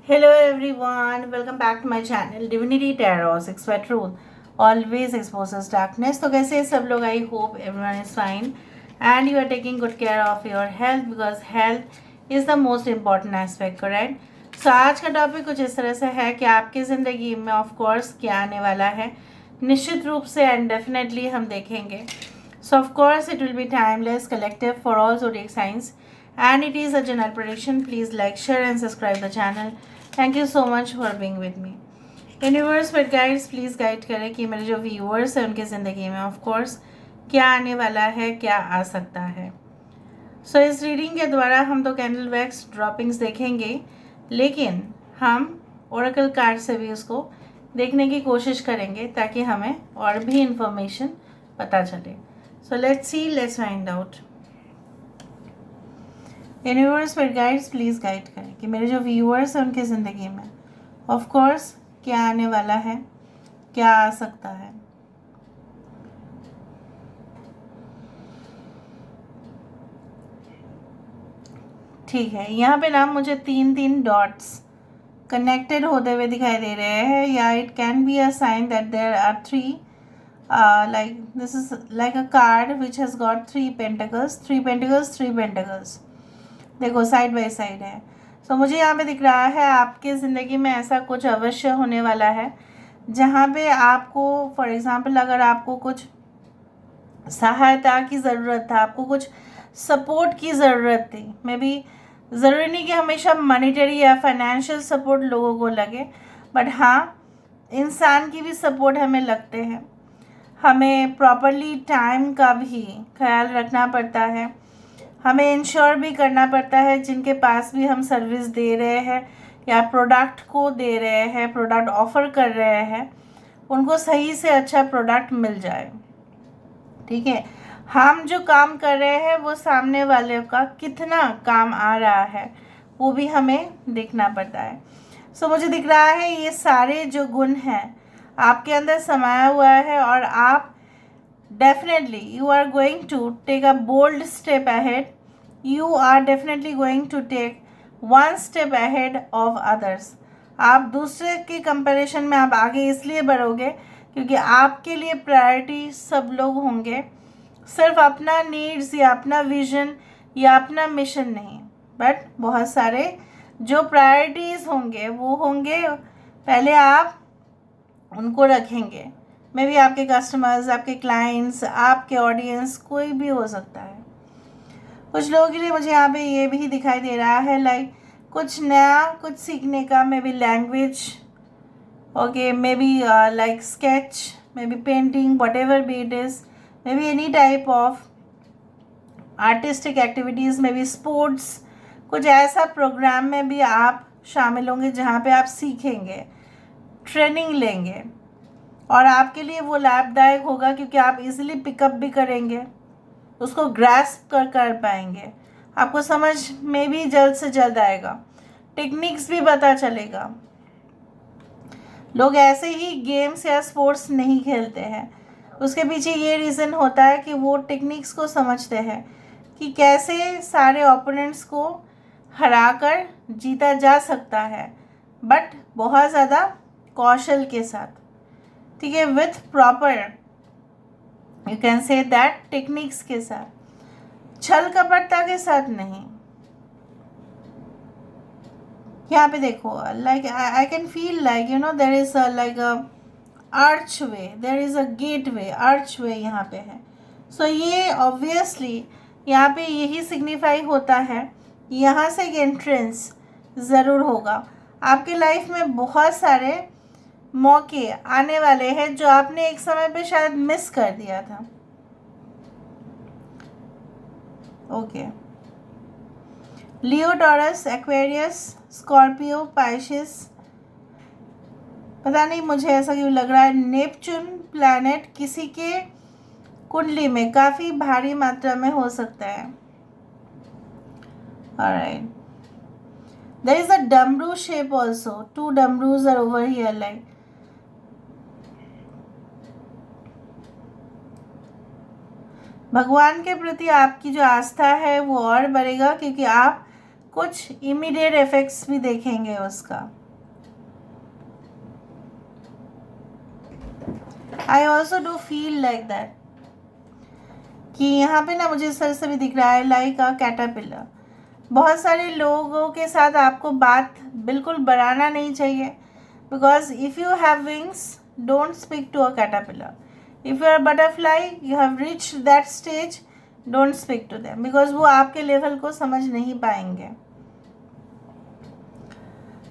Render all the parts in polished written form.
Hello everyone, welcome back to my channel Divinity Tarot 6 by Truth always exposes darkness. तो कैसे हैं सब लोग? I hope everyone is fine and you are taking good care of your health because health is the most important aspect, correct? So आज का topic कुछ इस तरह से है कि आपकी ज़िंदगी में ऑफ कोर्स क्या आने वाला है, निश्चित रूप से एंड डेफिनेटली हम देखेंगे. So of course it will be timeless, collective for all zodiac signs and it is a general prediction. Please like, share and subscribe the channel. Thank you so much for being with me. Universe with guides please guide करें कि मेरे जो viewers हैं उनकी ज़िंदगी में of course क्या आने वाला है, क्या आ सकता है. सो इस रीडिंग के द्वारा हम तो कैंडल वैक्स ड्रॉपिंग्स देखेंगे, लेकिन हम ओरेकल कार्ड से भी उसको देखने की कोशिश करेंगे ताकि हमें और भी इंफॉर्मेशन पता चले. सो let's see, let's find out. Universe पर गाइड्स प्लीज़ गाइड करें कि मेरे जो व्यूअर्स हैं उनकी ज़िंदगी में ऑफ कोर्स क्या आने वाला है, क्या आ सकता है. ठीक है, यहाँ पे ना मुझे तीन डॉट्स कनेक्टेड होते हुए दिखाई दे रहे हैं, या it can be a sign that there are three like this is like a card which has got three pentacles, three pentacles. देखो साइड बाय साइड है. सो मुझे यहाँ पे दिख रहा है आपके ज़िंदगी में ऐसा कुछ अवश्य होने वाला है जहाँ पे आपको फॉर एग्ज़ाम्पल अगर आपको कुछ सहायता की ज़रूरत था, आपको कुछ सपोर्ट की ज़रूरत थी, मे बी ज़रूरी नहीं कि हमेशा मनीटरी या फाइनेंशियल सपोर्ट लोगों को लगे, बट हाँ इंसान की भी सपोर्ट हमें लगते हैं. हमें प्रॉपरली टाइम का भी ख्याल रखना पड़ता है, हमें इंश्योर भी करना पड़ता है जिनके पास भी हम सर्विस दे रहे हैं या प्रोडक्ट को दे रहे हैं, प्रोडक्ट ऑफ़र कर रहे हैं, उनको सही से अच्छा प्रोडक्ट मिल जाए. ठीक है, हम जो काम कर रहे हैं वो सामने वाले का कितना काम आ रहा है वो भी हमें देखना पड़ता है. सो मुझे दिख रहा है ये सारे जो गुण हैं आपके अंदर समाया हुआ है और आप definitely you are going to take a bold step ahead. You are definitely going to take one step ahead of others. आप दूसरे के कंपैरिजन में आप आगे इसलिए बढ़ोगे क्योंकि आपके लिए प्रायोरिटी सब लोग होंगे, सिर्फ अपना नीड्स या अपना विजन या अपना मिशन नहीं, बट बहुत सारे जो प्रायोरिटीज़ होंगे वो होंगे पहले आप उनको रखेंगे. मे बी आपके कस्टमर्स, आपके क्लाइंट्स, आपके ऑडियंस, कोई भी हो सकता है. कुछ लोगों के लिए मुझे यहाँ पे ये भी दिखाई दे रहा है लाइक कुछ नया, कुछ सीखने का, may be language, okay, may be like sketch, may be painting, what ever be it is, may be any type of artistic activities, may be sports, कुछ ऐसा प्रोग्राम में भी आप शामिल होंगे जहाँ पे आप सीखेंगे, ट्रेनिंग लेंगे और आपके लिए वो लाभदायक होगा क्योंकि आप इजीली पिकअप भी करेंगे, उसको ग्रैस्प कर पाएंगे, आपको समझ में भी जल्द से जल्द आएगा, टेक्निक्स भी पता चलेगा. लोग ऐसे ही गेम्स या स्पोर्ट्स नहीं खेलते हैं, उसके पीछे ये रीज़न होता है कि वो टेक्निक्स को समझते हैं कि कैसे सारे ओपोनेंट्स को हराकर जीता जा सकता है, बट बहुत ज़्यादा कौशल के साथ. ठीक है, with proper you can say that techniques के साथ, छल कपटता के साथ नहीं. यहाँ पे देखो like I can feel like you know there is like a archway, there is a gateway, archway यहाँ पे है. सो ये ऑब्वियसली यहाँ पे यही सिग्निफाई होता है, यहाँ से एक एंट्रेंस ज़रूर होगा. आपके लाइफ में बहुत सारे मौके आने वाले हैं जो आपने एक समय पे शायद मिस कर दिया था. ओके, लियो, टॉरस, एक्वेरियस, स्कॉर्पियो, पाइशिस, पता नहीं मुझे ऐसा क्यों लग रहा है नेपच्यून प्लैनेट किसी के कुंडली में काफ़ी भारी मात्रा में हो सकता है. Alright, there is a damru shape also, 2 damrus are over here like. भगवान के प्रति आपकी जो आस्था है वो और बढ़ेगा क्योंकि आप कुछ इमीडिएट इफेक्ट्स भी देखेंगे उसका। I also do feel like that कि यहाँ पे ना मुझे इस तरह से भी दिख रहा है लाइक अ कैटरपिलर। बहुत सारे लोगों के साथ आपको बात बिल्कुल बढ़ाना नहीं चाहिए, because if you have wings don't speak to a caterpillar. If you are butterfly you have reach that stage, don't speak to them, because वो आपके लेवल को समझ नहीं पाएंगे।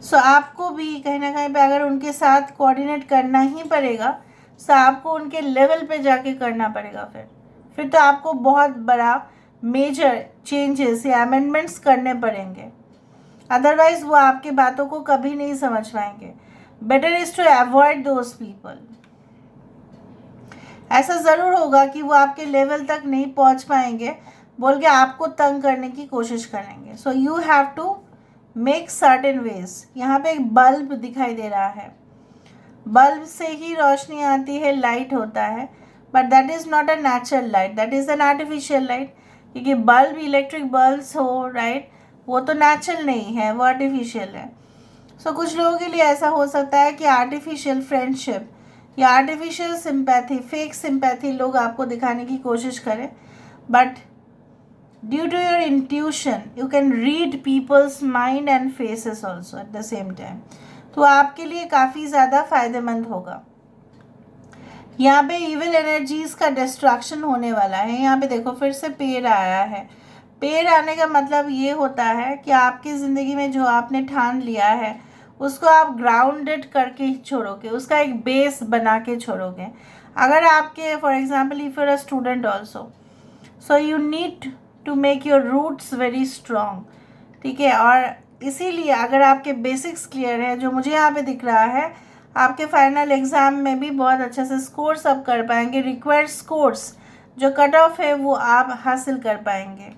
सो आपको भी कहीं ना कहीं पे अगर उनके साथ कोऑर्डिनेट करना ही पड़ेगा, तो आपको उनके लेवल पे जाके करना पड़ेगा। फिर तो आपको बहुत बड़ा मेजर चेंजेस या अमेंडमेंट्स करने पड़ेंगे, अदरवाइज वो आपकी बातों को कभी नहीं समझ पाएंगे। Better is to avoid those people. ऐसा ज़रूर होगा कि वो आपके लेवल तक नहीं पहुंच पाएंगे, बोल के आपको तंग करने की कोशिश करेंगे। So you have to make certain ways. यहाँ पे एक बल्ब दिखाई दे रहा है, बल्ब से ही रोशनी आती है, लाइट होता है, but that is not a natural light, that is an artificial light. क्योंकि बल्ब, इलेक्ट्रिक बल्ब्स हो, राइट, वो तो नेचुरल नहीं है, वो आर्टिफिशियल है। सो कुछ लोगों के लिए ऐसा हो सकता है कि आर्टिफिशियल फ्रेंडशिप या आर्टिफिशियल सिंपैथी, फेक सिंपैथी लोग आपको दिखाने की कोशिश करें, but due to your intuition you can read people's mind and faces also at the same time. तो आपके लिए काफ़ी ज़्यादा फायदेमंद होगा। यहाँ पे इविल एनर्जीज का डिस्ट्रैक्शन होने वाला है। यहाँ पे देखो फिर से पेड़ आया है। पेड़ आने का मतलब ये होता है कि आपकी ज़िंदगी में जो आपने ठान लिया है उसको आप ग्राउंडेड करके ही छोड़ोगे, उसका एक बेस बना के छोड़ोगे। अगर आपके for example if you're a student also, so you need to make your roots very strong, ठीक है। और इसीलिए अगर आपके बेसिक्स क्लियर है, जो मुझे यहाँ पे दिख रहा है, आपके फाइनल एग्ज़ाम में भी बहुत अच्छे से स्कोर्स आप कर पाएंगे। रिक्वायर्ड स्कोर्स जो कट ऑफ है वो आप हासिल कर पाएंगे,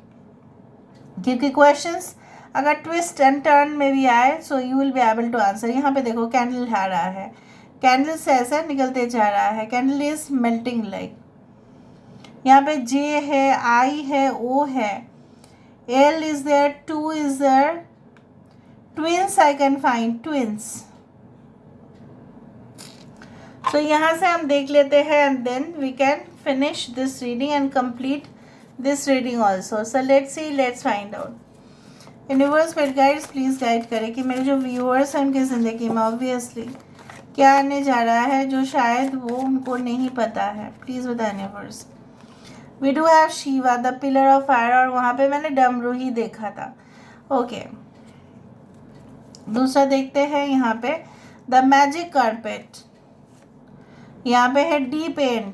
क्योंकि क्वेश्चंस अगर ट्विस्ट एंड टर्न में भी आए so you will be able to answer. यहाँ पे देखो कैंडल आ रहा है, कैंडल से ऐसे निकलते जा रहा है, कैंडल इज मेल्टिंग लाइक। यहाँ पे जे है, आई है, ओ है, L is there, two is there, twins I can find twins. तो यहाँ से हम देख लेते हैं and then we can finish this reading and complete this reading also. So let's see, let's find out. Universe मेरे guides please guide करें कि मेरे जो व्यूअर्स हैं उनकी ज़िंदगी में ऑब्वियसली क्या आने जा रहा है जो शायद वो उनको नहीं पता है। प्लीज़ बताएं universe. We do have Shiva the pillar of fire, और वहाँ पे मैंने डमरू ही देखा था। ओके, दूसरा देखते हैं यहाँ पे द मैजिक कारपेट, यहाँ पे है डीप एंड,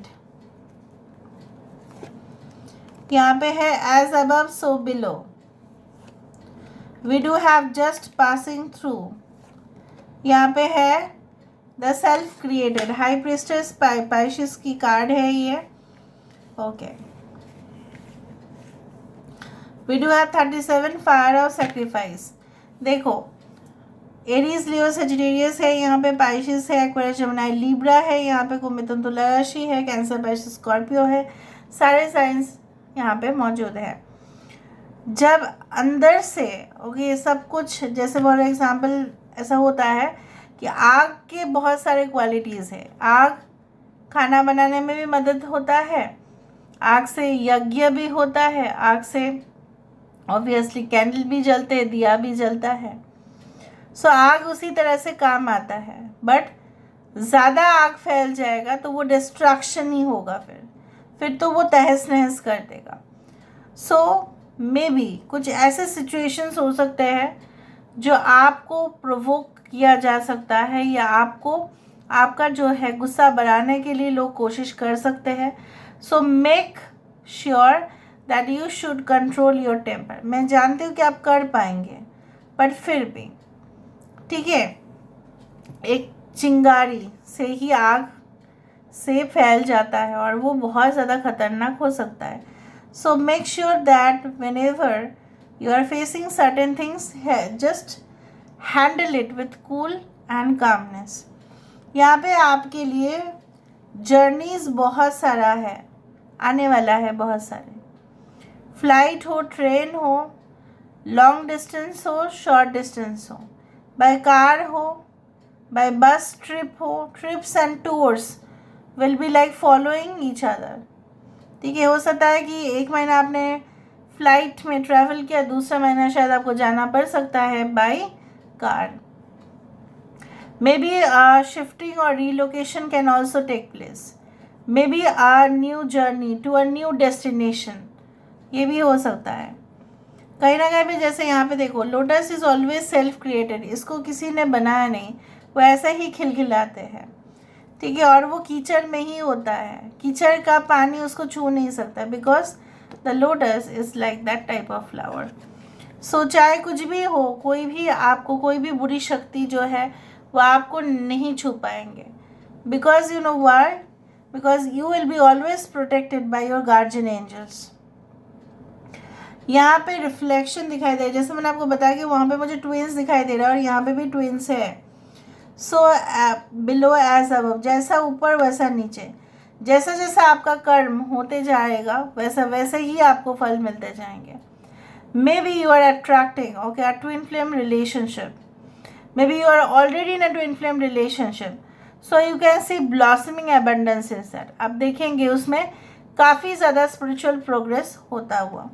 यहाँ पे है as above so below, we do have just passing through, यहाँ पे है the self created, high priestess Pisces की कार्ड है ये। Okay, we do have 37 fire of sacrifice. देखो एरीज, लियो, सजिटेरियस है, यहाँ पे पाइशिस है, एक्वेरियस, जेमिनी, लिब्रा है, यहाँ पे कुंभ, मिथुन, तुला राशि है, कैंसर, पाइशिस, स्कॉर्पियो है। सारे साइंस यहाँ पे मौजूद है। जब अंदर से ओके सब कुछ, जैसे फॉर एग्जांपल ऐसा होता है कि आग के बहुत सारे क्वालिटीज़ है। आग खाना बनाने में भी मदद होता है, आग से यज्ञ भी होता है, आग से ऑब्वियसली कैंडल भी जलते हैं, दिया भी जलता है। सो आग उसी तरह से काम आता है, बट ज़्यादा आग फैल जाएगा तो वो डिस्ट्रक्शन ही होगा, फिर तो वो तहस नहस कर देगा। सो मे बी कुछ ऐसे सिचुएशंस हो सकते हैं जो आपको प्रोवोक किया जा सकता है, या आपको आपका जो है गुस्सा बढ़ाने के लिए लोग कोशिश कर सकते हैं। So make sure that you should control your temper. मैं जानती हूँ कि आप कर पाएंगे, बट फिर भी ठीक है, एक चिंगारी से ही आग से फैल जाता है और वो बहुत ज़्यादा खतरनाक हो सकता है। सो make sure that whenever you are facing certain things, just handle it with cool and calmness। यहाँ पे आपके लिए जर्नीज बहुत सारा है, आने वाला है बहुत सारे। फ्लाइट हो, ट्रेन हो, लॉन्ग डिस्टेंस हो, शॉर्ट डिस्टेंस हो, बाय कार हो, बाय बस ट्रिप हो, trips and tours will be like following each other. ठीक है, हो सकता है कि एक महीना आपने फ्लाइट में ट्रैवल किया, दूसरा महीना शायद आपको जाना पड़ सकता है by car. Maybe shifting और relocation can also take place, maybe are new journey to a new destination, ये भी हो सकता है। कहीं ना कहीं पे जैसे यहाँ पे देखो, lotus is always self created, इसको किसी ने बनाया नहीं, वो ऐसे ही खिलखिलाते हैं। ठीक है, और वो कीचड़ में ही होता है, कीचड़ का पानी उसको छू नहीं सकता, because the lotus is like that type of flower. So चाहे कुछ भी हो, कोई भी आपको, कोई भी बुरी शक्ति जो है वो आपको नहीं छू पाएंगे, because you know why, because you will be always protected by your guardian angels. यहाँ पे रिफ्लेक्शन दिखाई दे रहा है, जैसे मैंने आपको बताया कि वहाँ पे मुझे ट्विंस दिखाई दे रहा है और यहाँ पे भी ट्विंस है। सो बिलो एज अबव, जैसा ऊपर वैसा नीचे, जैसा जैसा आपका कर्म होते जाएगा वैसा वैसे ही आपको फल मिलते जाएंगे। May be you are attracting okay a twin flame relationship, may be you are already in a twin flame relationship, so you can see blossoming abundance is that. आप देखेंगे उसमें काफ़ी ज़्यादा स्पिरिचुअल प्रोग्रेस होता हुआ।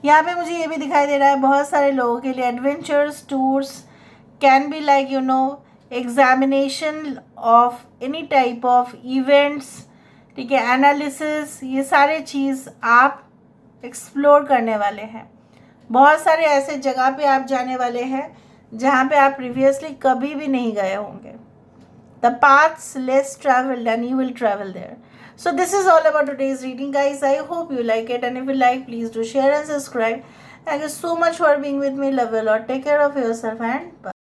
यहाँ पे मुझे ये भी दिखाई दे रहा है बहुत सारे लोगों के लिए adventures tours can be like you no examination of any type of events. ठीक है, एनालिसिस, ये सारे चीज़ आप एक्सप्लोर करने वाले हैं। बहुत सारे ऐसे जगह पे आप जाने वाले हैं जहाँ पे आप प्रीवियसली कभी भी नहीं गए होंगे। The paths less traveled and you will travel there. So this is all about today's reading, guys. I hope you like it, and if you like, please do share and subscribe. Thank you so much for being with me. Love you a lot. Take care of yourself and bye.